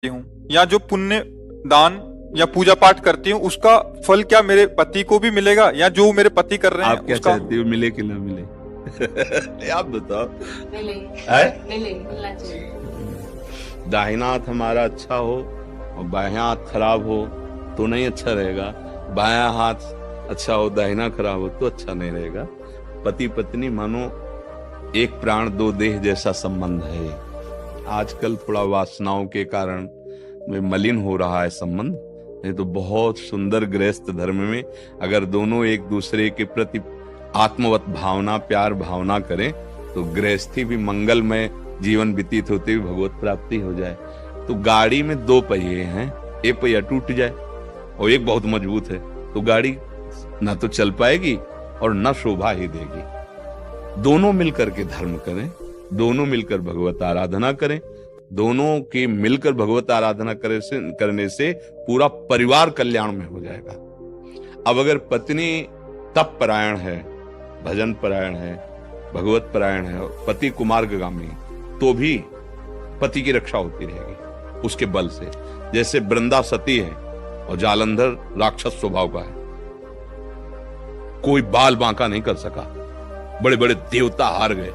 हूँ या जो पुण्य दान या पूजा पाठ करती हूँ उसका फल क्या मेरे पति को भी मिलेगा या जो मेरे पति कर रहे हैं आप क्या उसका? चाहते हो, मिले कि ना मिले? आप बताओ। मिले है? मिले मिलना चाहिए। दाहिना हाथ हमारा अच्छा हो और बायां हाथ खराब हो तो नहीं अच्छा रहेगा, बायां हाथ अच्छा हो दाहिना खराब हो तो अच्छा नहीं रहेगा। पति पत्नी मानो एक प्राण दो देह जैसा संबंध है। आजकल थोड़ा वासनाओं के कारण में मलिन हो रहा है संबंध, नहीं तो बहुत सुंदर गृहस्थ धर्म में अगर दोनों एक दूसरे के प्रति आत्मवत भावना प्यार भावना करें तो गृहस्थी भी मंगलमय जीवन व्यतीत होते हुए भगवत प्राप्ति हो जाए। तो गाड़ी में दो पहिए हैं, एक पहिया टूट जाए और एक बहुत मजबूत है तो गाड़ी ना तो चल पाएगी और न शोभा ही देगी। दोनों मिलकर के धर्म करें, दोनों मिलकर भगवत आराधना करें, दोनों की मिलकर भगवत आराधना करने से पूरा परिवार कल्याण में हो जाएगा। अब अगर पत्नी तप परायण है, भजन परायण है, भगवत परायण है और पति कुमार्गगामी तो भी पति की रक्षा होती रहेगी उसके बल से। जैसे वृंदा सती है और जालंधर राक्षस स्वभाव का है, कोई बाल बांका नहीं कर सका, बड़े बड़े देवता हार गए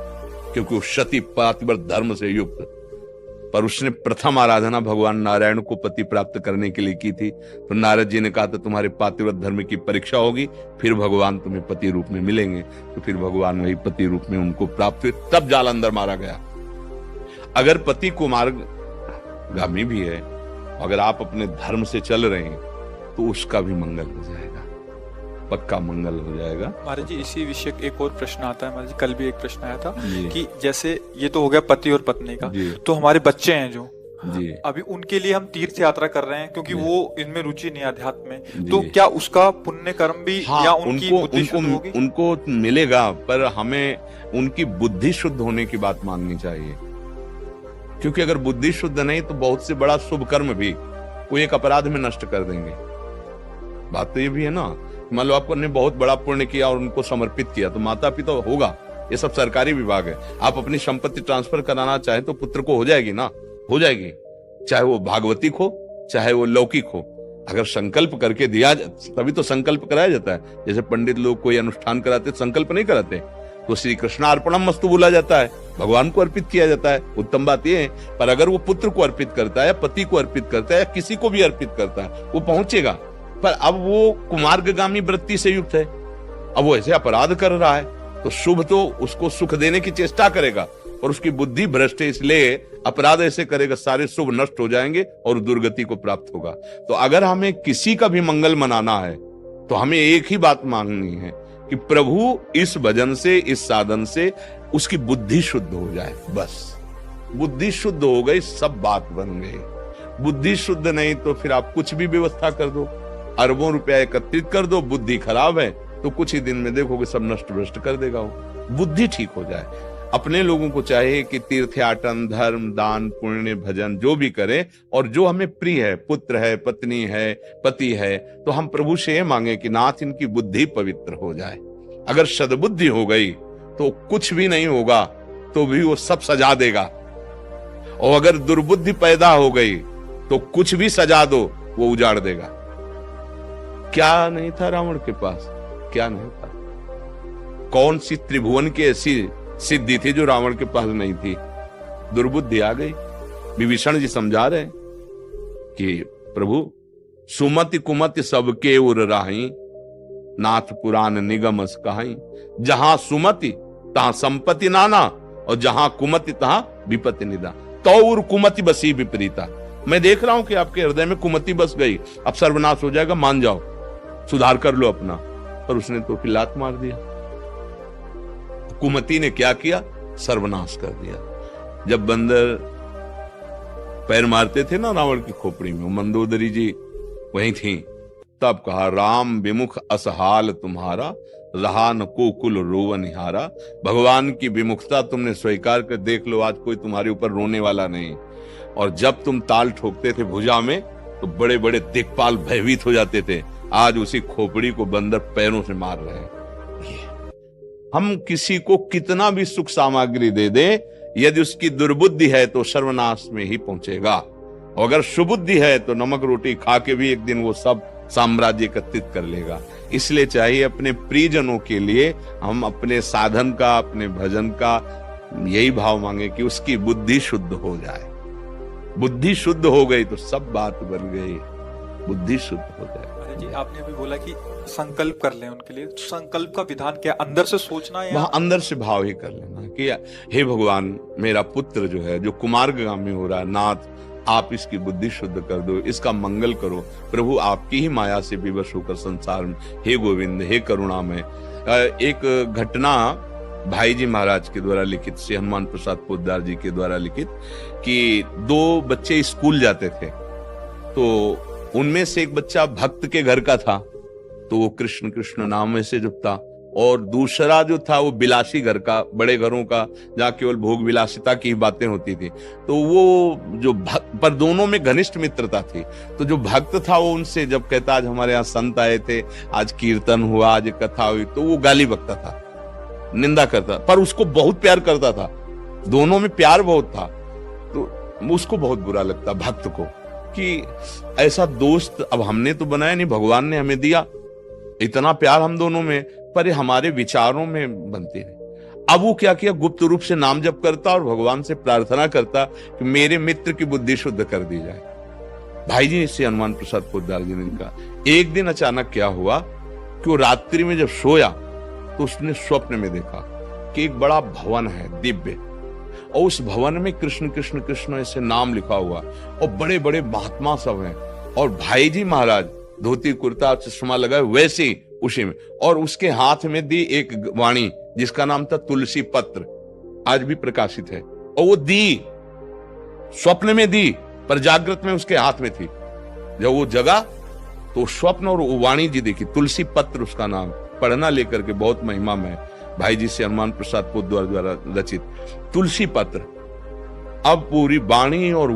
क्योंकि वो सती पातिव्रत धर्म से युक्त। पर उसने प्रथम आराधना भगवान नारायण को पति प्राप्त करने के लिए की थी। तो नारद जी ने कहा था तुम्हारे पातिव्रत धर्म की परीक्षा होगी, फिर भगवान तुम्हें पति रूप में मिलेंगे। तो फिर भगवान वही पति रूप में उनको प्राप्त हुए, तब जालंधर मारा गया। अगर पति कुमार्गामी भी है, अगर आप अपने धर्म से चल रहे हैं तो उसका भी मंगल हो जाएगा, पक्का मंगल हो जाएगा। महाराज जी इसी विषय एक और प्रश्न आता है महाराज जी, कल भी एक प्रश्न आया था कि जैसे ये तो हो गया पति और पत्नी का, तो हमारे बच्चे हैं जो जी अभी उनके लिए हम तीर्थ यात्रा कर रहे हैं क्योंकि वो इनमें रुचि नहीं अध्यात्म में, तो क्या उसका पुण्य कर्म भी या उनकी बुद्धि शुद्ध होगी? उनको मिलेगा, पर हमें उनकी बुद्धि शुद्ध होने की बात माननी चाहिए। क्योंकि अगर बुद्धि शुद्ध नहीं तो बहुत से बड़ा शुभ कर्म भी कोई एक अपराध में नष्ट कर देंगे। बात तो ये भी है ना, मान लो आपने बहुत बड़ा पुण्य किया और उनको समर्पित किया तो माता पिता होगा, ये सब सरकारी विभाग है। आप अपनी संपत्ति ट्रांसफर कराना चाहें तो पुत्र को हो जाएगी ना, हो जाएगी, चाहे वो भागवतिक हो चाहे वो लौकिक हो। अगर संकल्प करके दिया तभी तो संकल्प कराया जाता है। जैसे पंडित लोग कोई अनुष्ठान कराते संकल्प नहीं कराते, तो श्री कृष्णार्पणम मस्तु बोला जाता है, भगवान को अर्पित किया जाता है। उत्तम बात यह है। पर अगर वो पुत्र को अर्पित करता है, पति को अर्पित करता है या किसी को भी अर्पित करता है, वो पहुंचेगा। पर अब वो कुमार्गगामी वृत्ति से युक्त है, अब वो ऐसे अपराध कर रहा है तो शुभ तो उसको सुख देने की चेष्टा करेगा और उसकी बुद्धि भ्रष्ट है, इसलिए अपराध ऐसे करेगा सारे शुभ नष्ट हो जाएंगे और दुर्गति को प्राप्त होगा। तो अगर हमें किसी का भी मंगल मनाना है तो हमें एक ही बात मांगनी है कि प्रभु इस भजन से इस साधन से उसकी बुद्धि शुद्ध हो जाए। बस बुद्धि शुद्ध हो गई, सब बात बन गई। बुद्धि शुद्ध नहीं तो फिर आप कुछ भी व्यवस्था कर दो, अरबों रुपया एकत्रित कर दो, बुद्धि खराब है तो कुछ ही दिन में देखोगे सब नष्ट भ्रष्ट कर देगा वो। बुद्धि ठीक हो जाए। अपने लोगों को चाहिए कि तीर्थयाटन धर्म दान पुण्य भजन जो भी करें और जो हमें प्रिय है, पुत्र है पत्नी है पति है, तो हम प्रभु से ये मांगे कि नाथ इनकी बुद्धि पवित्र हो जाए। अगर सद्बुद्धि हो गई तो कुछ भी नहीं होगा तो भी वो सब सजा देगा, और अगर दुर्बुद्धि पैदा हो गई तो कुछ भी सजा दो वो उजाड़ देगा। क्या नहीं था रावण के पास, क्या नहीं था? कौन सी त्रिभुवन की ऐसी सिद्धि थी जो रावण के पास नहीं थी? दुर्बुद्धि आ गई। विभीषण जी समझा रहे कि प्रभु सुमति कुमति सबके उर राही, नाथ पुराण निगम कहाई। जहां सुमति तहां संपत्ति नाना और जहां कुमति तहां विपत्ति निदा। तौर कुमति बसी विपरीता। मैं देख रहा हूं कि आपके हृदय में कुमति बस गई, अब सर्वनाश हो जाएगा, मान जाओ, सुधार कर लो अपना। पर उसने तो फिर लात मार दिया। कुमति ने क्या किया? सर्वनाश कर दिया। जब बंदर पैर मारते थे ना रावण की खोपड़ी में, मंदोदरी जी वहीं थी, तब कहा राम विमुख असहाल तुम्हारा, रहा न को कुल रोवन निहारा। भगवान की विमुखता तुमने स्वीकार कर देख लो, आज कोई तुम्हारे ऊपर रोने वाला नहीं। और जब तुम ताल ठोकते थे भुजा में तो बड़े बड़े दिक्पाल भयभीत हो जाते थे, आज उसी खोपड़ी को बंदर पैरों से मार रहे हैं। हम किसी को कितना भी सुख सामग्री दे दें, यदि उसकी दुर्बुद्धि है तो सर्वनाश में ही पहुंचेगा। और अगर सुबुद्धि है तो नमक रोटी खा के भी एक दिन वो सब साम्राज्य एकत्रित कर लेगा। इसलिए चाहिए अपने प्रियजनों के लिए हम अपने साधन का, अपने भजन का यही भाव मांगे कि उसकी बुद्धि शुद्ध हो जाए। बुद्धि शुद्ध हो गई तो सब बात बन गई, बुद्धि शुद्ध हो जाए। अरे जी, आपने अभी बोला कि संकल्प कर लें उनके लिए, संकल्प का विधान क्या, अंदर से सोचना है वहां अंदर से भाव ही कर लेना कि हे भगवान, मेरा पुत्र जो है, जो कुमार्गामी हो रहा है, नाथ आप इसकी बुद्धि शुद्ध कर दो, इसका मंगल करो। प्रभु आपकी ही माया से विवश होकर संसार में, हे गोविंद, हे करुणामय। एक घटना भाई जी महाराज के द्वारा लिखित, श्री हनुमान प्रसाद पोद्दार जी के द्वारा लिखित, कि 2 बच्चे स्कूल जाते थे, तो उनमें से एक बच्चा भक्त के घर का था, तो वो कृष्ण कृष्ण नाम में से जपता, और दूसरा जो था वो बिलासी घर का, बड़े घरों का, जहाँ केवल भोग विलासिता की बातें होती थी। तो वो जो भक्त, पर दोनों में घनिष्ठ मित्रता थी। तो जो भक्त था वो उनसे जब कहता आज हमारे यहाँ संत आए थे, आज कीर्तन हुआ, आज कथा हुई, तो वो गाली बकता था, निंदा करता, पर उसको बहुत प्यार करता था, दोनों में प्यार बहुत था। तो उसको बहुत बुरा लगता भक्त को कि ऐसा दोस्त अब हमने तो बनाया नहीं, भगवान ने हमें दिया, इतना प्यार हम दोनों में, पर हमारे विचारों में बनते नहीं। अब वो क्या किया, गुप्त रूप से नाम जप करता और भगवान से प्रार्थना करता कि मेरे मित्र की बुद्धि शुद्ध कर दी जाए। भाई जी से हनुमान प्रसाद पोद्दार जी ने कहा, एक दिन अचानक क्या हुआ कि वो रात्रि में जब सोया तो उसने स्वप्न में देखा कि एक बड़ा भवन है दिव्य, और उस भवन में कृष्ण कृष्ण कृष्ण ऐसे नाम लिखा हुआ, और बड़े बड़े महात्मा सब हैं, और भाई जी महाराज धोती कुर्ता चश्मा लगाए वैसे उसी में, और उसके हाथ में दी एक वाणी जिसका नाम था तुलसी पत्र, आज भी प्रकाशित है, और वो दी स्वप्न में दी, पर जागृत में उसके हाथ में थी। जब वो जगा तो स्वप्न और वो वाणी जी देखी, तुलसी पत्र उसका नाम, पढ़ना लेकर के बहुत महिमा में, भाई जी से हनुमान प्रसाद पोद्दार द्वारा रचित तुलसी पत्र। अब पूरी वाणी और